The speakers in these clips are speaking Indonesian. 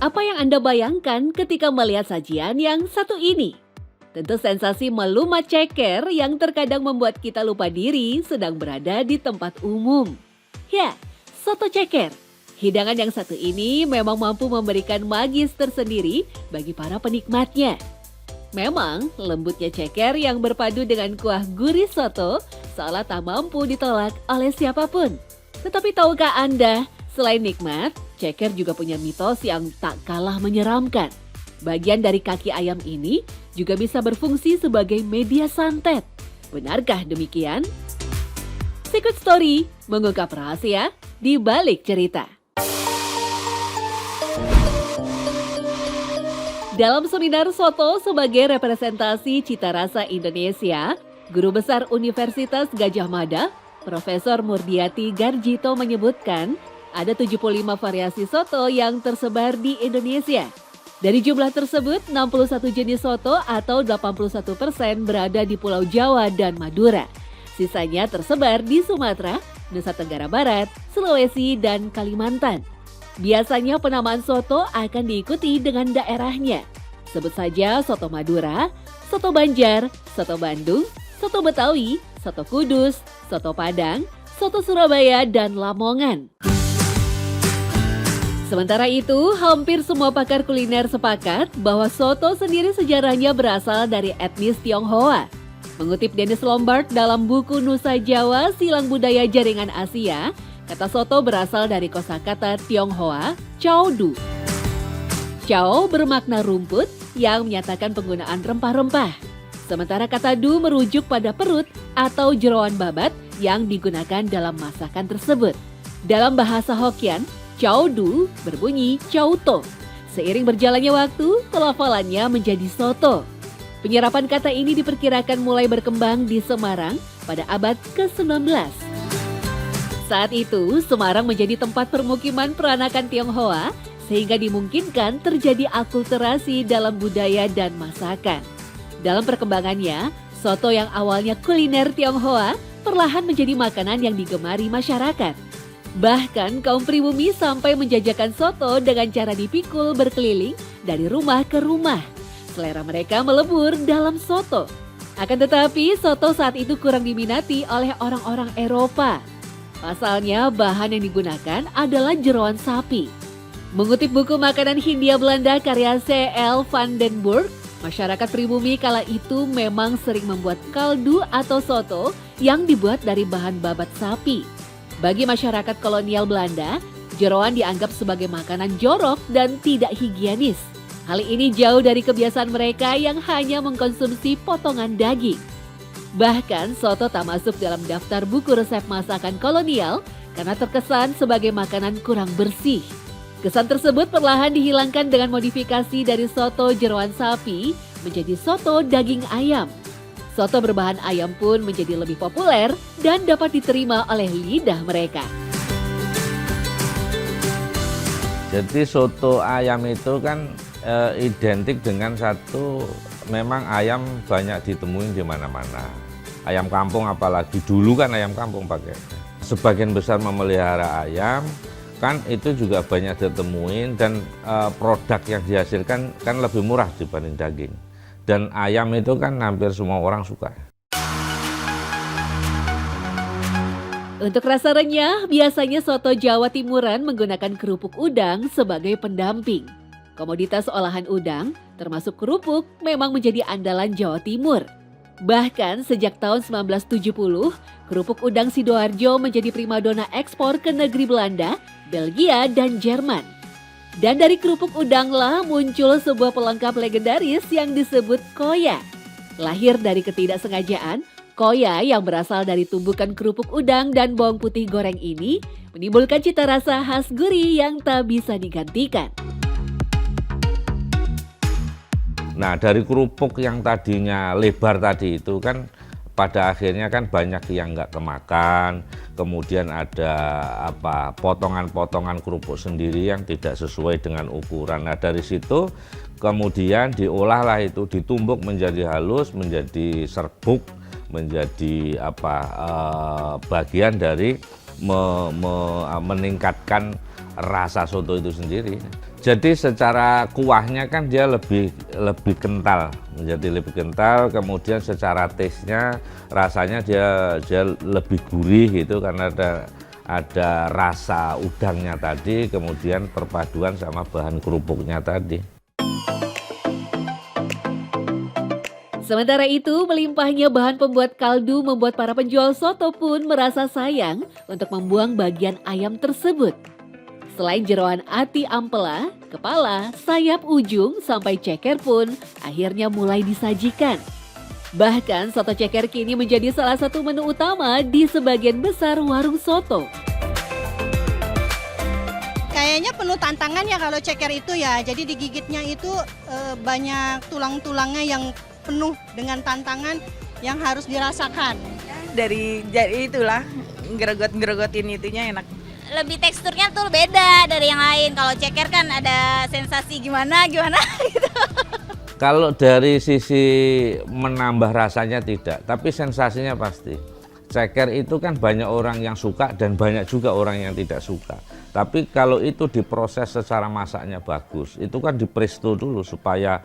Apa yang Anda bayangkan ketika melihat sajian yang satu ini? Tentu sensasi melumat ceker yang terkadang membuat kita lupa diri sedang berada di tempat umum. Ya, soto ceker. Hidangan yang satu ini memang mampu memberikan magis tersendiri bagi para penikmatnya. Memang lembutnya ceker yang berpadu dengan kuah gurih soto seolah tak mampu ditolak oleh siapapun. Tetapi tahukah Anda, selain nikmat, ceker juga punya mitos yang tak kalah menyeramkan. Bagian dari kaki ayam ini juga bisa berfungsi sebagai media santet. Benarkah demikian? Secret Story mengungkap rahasia di balik cerita. Dalam seminar soto sebagai representasi cita rasa Indonesia, Guru Besar Universitas Gadjah Mada, Profesor Murdiati Garjito menyebutkan ada 75 variasi soto yang tersebar di Indonesia. Dari jumlah tersebut, 61 jenis soto atau 81% berada di Pulau Jawa dan Madura. Sisanya tersebar di Sumatera, Nusa Tenggara Barat, Sulawesi, dan Kalimantan. Biasanya penamaan soto akan diikuti dengan daerahnya. Sebut saja soto Madura, soto Banjar, soto Bandung, soto Betawi, soto Kudus, soto Padang, soto Surabaya, dan Lamongan. Sementara itu, hampir semua pakar kuliner sepakat bahwa soto sendiri sejarahnya berasal dari etnis Tionghoa. Mengutip Dennis Lombard dalam buku Nusa Jawa Silang Budaya Jaringan Asia, kata soto berasal dari kosakata Tionghoa, Chow Du. Chow bermakna rumput yang menyatakan penggunaan rempah-rempah. Sementara kata du merujuk pada perut atau jeroan babat yang digunakan dalam masakan tersebut. Dalam bahasa Hokkien, Chow Du berbunyi Chow To. Seiring berjalannya waktu, pelafalannya menjadi soto. Penyerapan kata ini diperkirakan mulai berkembang di Semarang pada abad ke-19. Saat itu, Semarang menjadi tempat permukiman peranakan Tionghoa sehingga dimungkinkan terjadi akulturasi dalam budaya dan masakan. Dalam perkembangannya, soto yang awalnya kuliner Tionghoa perlahan menjadi makanan yang digemari masyarakat. Bahkan kaum pribumi sampai menjajakan soto dengan cara dipikul berkeliling dari rumah ke rumah. Selera mereka melebur dalam soto. Akan tetapi, soto saat itu kurang diminati oleh orang-orang Eropa. Pasalnya, bahan yang digunakan adalah jeroan sapi. Mengutip buku Makanan Hindia Belanda karya C.L. van den Burg, masyarakat pribumi kala itu memang sering membuat kaldu atau soto yang dibuat dari bahan babat sapi. Bagi masyarakat kolonial Belanda, jeroan dianggap sebagai makanan jorok dan tidak higienis. Hal ini jauh dari kebiasaan mereka yang hanya mengkonsumsi potongan daging. Bahkan soto tak masuk dalam daftar buku resep masakan kolonial karena terkesan sebagai makanan kurang bersih. Kesan tersebut perlahan dihilangkan dengan modifikasi dari soto jeroan sapi menjadi soto daging ayam. Soto berbahan ayam pun menjadi lebih populer dan dapat diterima oleh lidah mereka. Jadi soto ayam itu kan identik dengan satu, memang ayam banyak ditemuin di mana-mana. Ayam kampung apalagi, dulu kan ayam kampung pakai. Sebagian besar memelihara ayam, kan itu juga banyak ditemuin dan produk yang dihasilkan kan lebih murah dibanding daging. Dan ayam itu kan hampir semua orang suka. Untuk rasa renyah, biasanya soto Jawa Timuran menggunakan kerupuk udang sebagai pendamping. Komoditas olahan udang, termasuk kerupuk, memang menjadi andalan Jawa Timur. Bahkan sejak tahun 1970, kerupuk udang Sidoarjo menjadi primadona ekspor ke negeri Belanda, Belgia, dan Jerman. Dan dari kerupuk udanglah muncul sebuah pelengkap legendaris yang disebut koya. Lahir dari ketidaksengajaan, koya yang berasal dari tumbukan kerupuk udang dan bawang putih goreng ini menimbulkan cita rasa khas gurih yang tak bisa digantikan. Nah, dari kerupuk yang tadinya lebar tadi itu kan pada akhirnya kan banyak yang nggak kemakan, kemudian ada potongan-potongan kerupuk sendiri yang tidak sesuai dengan ukuran. Nah, dari situ kemudian diolahlah itu, ditumbuk menjadi halus, menjadi serbuk, menjadi bagian dari meningkatkan rasa soto itu sendiri. Jadi secara kuahnya kan dia lebih kental, menjadi lebih kental. Kemudian secara taste-nya, rasanya dia lebih gurih gitu karena ada rasa udangnya tadi, kemudian perpaduan sama bahan kerupuknya tadi. Sementara itu, melimpahnya bahan pembuat kaldu membuat para penjual soto pun merasa sayang untuk membuang bagian ayam tersebut. Selain jeroan ati ampela, kepala, sayap ujung, sampai ceker pun akhirnya mulai disajikan. Bahkan soto ceker kini menjadi salah satu menu utama di sebagian besar warung soto. Kayaknya penuh tantangan ya kalau ceker itu ya, jadi digigitnya itu banyak tulang-tulangnya yang penuh dengan tantangan yang harus dirasakan. Dari itulah, ngeregot-ngeregotin itunya enak. Lebih teksturnya tuh beda dari yang lain. Kalau ceker kan ada sensasi gimana gitu. Kalau dari sisi menambah rasanya tidak, tapi sensasinya pasti. Ceker itu kan banyak orang yang suka dan banyak juga orang yang tidak suka. Tapi kalau itu diproses secara masaknya bagus, itu kan dipresto dulu supaya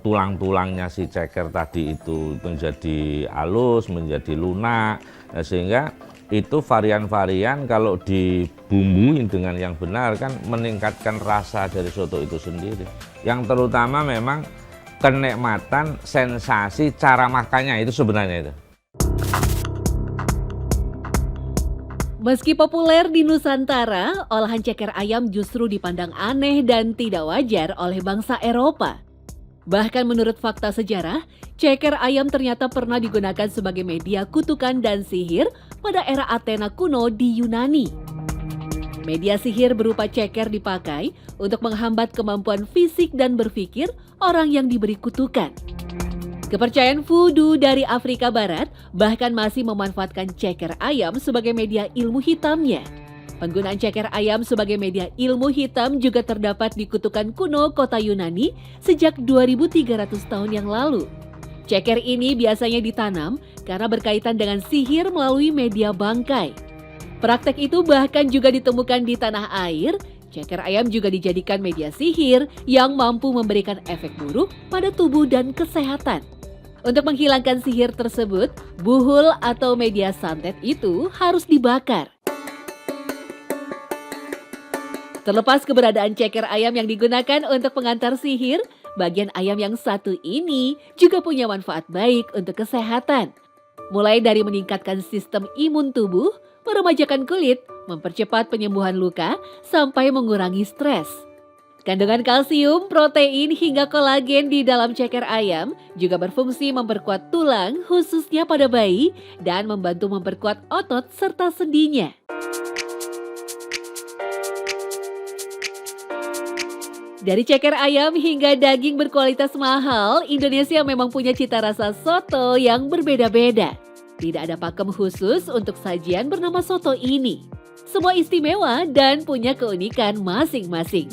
tulang-tulangnya si ceker tadi itu menjadi halus, menjadi lunak, sehingga itu varian-varian kalau dibumbuin dengan yang benar kan meningkatkan rasa dari soto itu sendiri. Yang terutama memang kenikmatan, sensasi, cara makannya itu sebenarnya itu. Meski populer di Nusantara, olahan ceker ayam justru dipandang aneh dan tidak wajar oleh bangsa Eropa. Bahkan menurut fakta sejarah, ceker ayam ternyata pernah digunakan sebagai media kutukan dan sihir pada era Athena kuno di Yunani. Media sihir berupa ceker dipakai untuk menghambat kemampuan fisik dan berpikir orang yang diberi kutukan. Kepercayaan voodoo dari Afrika Barat bahkan masih memanfaatkan ceker ayam sebagai media ilmu hitamnya. Penggunaan ceker ayam sebagai media ilmu hitam juga terdapat di kutukan kuno kota Yunani sejak 2300 tahun yang lalu. Ceker ini biasanya ditanam karena berkaitan dengan sihir melalui media bangkai. Praktek itu bahkan juga ditemukan di tanah air. Ceker ayam juga dijadikan media sihir yang mampu memberikan efek buruk pada tubuh dan kesehatan. Untuk menghilangkan sihir tersebut, buhul atau media santet itu harus dibakar. Terlepas keberadaan ceker ayam yang digunakan untuk pengantar sihir, bagian ayam yang satu ini juga punya manfaat baik untuk kesehatan. Mulai dari meningkatkan sistem imun tubuh, meremajakan kulit, mempercepat penyembuhan luka, sampai mengurangi stres. Kandungan kalsium, protein, hingga kolagen di dalam ceker ayam juga berfungsi memperkuat tulang khususnya pada bayi dan membantu memperkuat otot serta sendinya. Dari ceker ayam hingga daging berkualitas mahal, Indonesia memang punya cita rasa soto yang berbeda-beda. Tidak ada pakem khusus untuk sajian bernama soto ini. Semua istimewa dan punya keunikan masing-masing.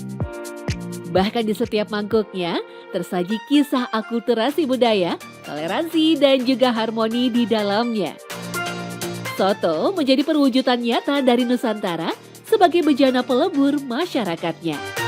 Bahkan di setiap mangkuknya tersaji kisah akulturasi budaya, toleransi, dan juga harmoni di dalamnya. Soto menjadi perwujudan nyata dari Nusantara sebagai bejana pelebur masyarakatnya.